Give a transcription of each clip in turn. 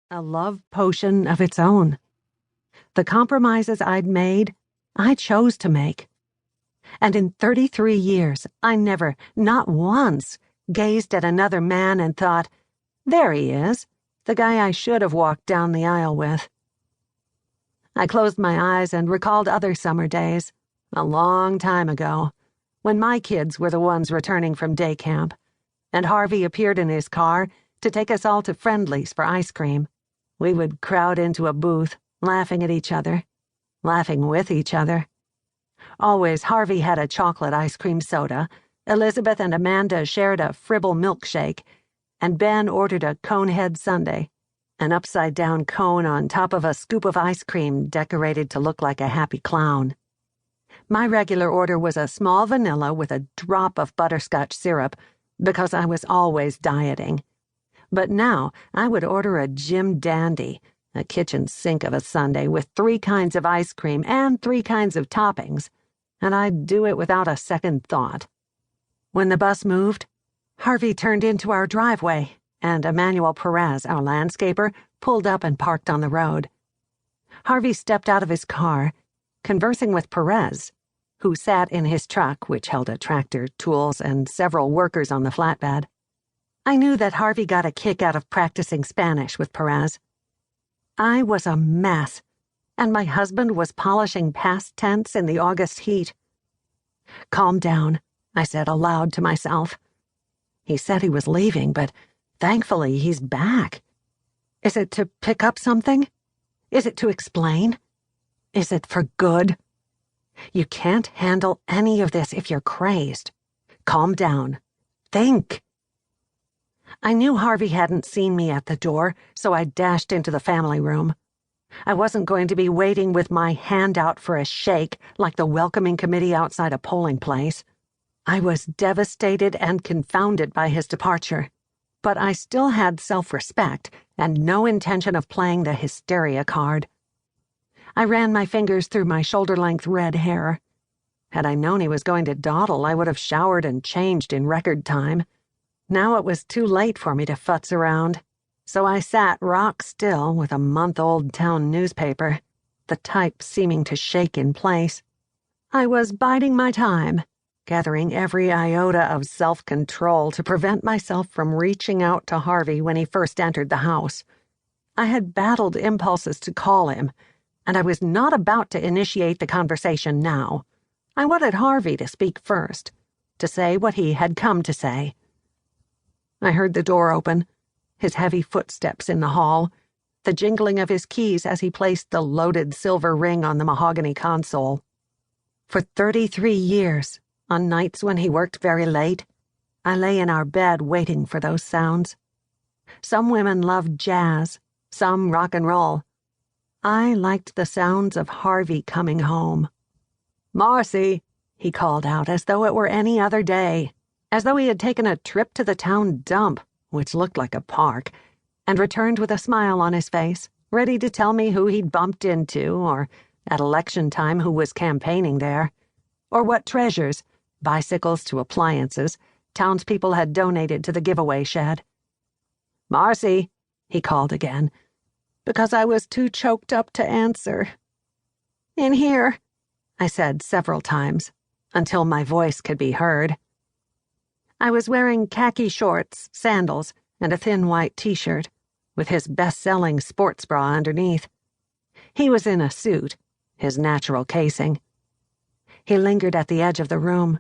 a love potion of its own. The compromises I'd made, I chose to make. And in 33 years, I never, not once, gazed at another man and thought, there he is, the guy I should have walked down the aisle with. I closed my eyes and recalled other summer days, a long time ago, when my kids were the ones returning from day camp, and Harvey appeared in his car to take us all to Friendly's for ice cream. We would crowd into a booth, laughing at each other, laughing with each other. Always Harvey had a chocolate ice cream soda, Elizabeth and Amanda shared a Fribble milkshake, and Ben ordered a conehead sundae, an upside-down cone on top of a scoop of ice cream decorated to look like a happy clown. My regular order was a small vanilla with a drop of butterscotch syrup, because I was always dieting. But now I would order a Jim Dandy, a kitchen sink of a sundae with 3 kinds of ice cream and 3 kinds of toppings, and I'd do it without a second thought. When the bus moved, Harvey turned into our driveway, and Emmanuel Perez, our landscaper, pulled up and parked on the road. Harvey stepped out of his car, conversing with Perez, who sat in his truck, which held a tractor, tools, and several workers on the flatbed. I knew that Harvey got a kick out of practicing Spanish with Perez. I was a mess, and my husband was polishing past tense in the August heat. "Calm down," I said aloud to myself. He said he was leaving, but thankfully he's back. Is it to pick up something? Is it to explain? Is it for good? You can't handle any of this if you're crazed. Calm down. Think. I knew Harvey hadn't seen me at the door, so I dashed into the family room. I wasn't going to be waiting with my hand out for a shake like the welcoming committee outside a polling place. I was devastated and confounded by his departure, but I still had self-respect and no intention of playing the hysteria card. I ran my fingers through my shoulder-length red hair. Had I known he was going to dawdle, I would have showered and changed in record time. Now it was too late for me to futz around, so I sat rock still with a month-old town newspaper, the type seeming to shake in place. I was biding my time, gathering every iota of self-control to prevent myself from reaching out to Harvey when he first entered the house. I had battled impulses to call him, and I was not about to initiate the conversation now. I wanted Harvey to speak first, to say what he had come to say. I heard the door open, his heavy footsteps in the hall, the jingling of his keys as he placed the loaded silver ring on the mahogany console. For 33 years, on nights when he worked very late, I lay in our bed waiting for those sounds. Some women loved jazz, some rock and roll. I liked the sounds of Harvey coming home. "Marcy," he called out as though it were any other day, as though he had taken a trip to the town dump, which looked like a park, and returned with a smile on his face, ready to tell me who he'd bumped into, or at election time who was campaigning there, or what treasures, bicycles to appliances, townspeople had donated to the giveaway shed. "Marcy," he called again, because I was too choked up to answer. "In here," I said several times, until my voice could be heard. I was wearing khaki shorts, sandals, and a thin white t-shirt, with his best-selling sports bra underneath. He was in a suit, his natural casing. He lingered at the edge of the room,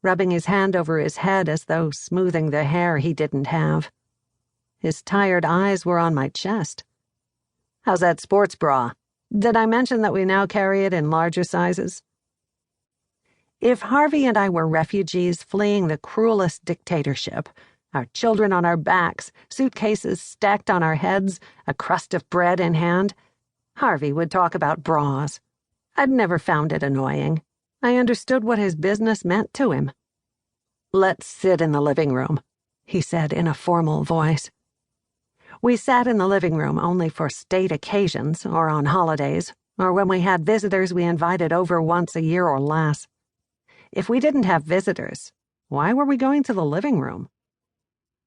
rubbing his hand over his head as though smoothing the hair he didn't have. His tired eyes were on my chest. "How's that sports bra? Did I mention that we now carry it in larger sizes?" If Harvey and I were refugees fleeing the cruelest dictatorship, our children on our backs, suitcases stacked on our heads, a crust of bread in hand, Harvey would talk about bras. I'd never found it annoying. I understood what his business meant to him. "Let's sit in the living room," he said in a formal voice. We sat in the living room only for state occasions, or on holidays, or when we had visitors we invited over once a year or less. If we didn't have visitors, why were we going to the living room?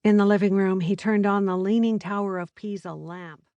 In the living room, he turned on the Leaning Tower of Pisa lamp.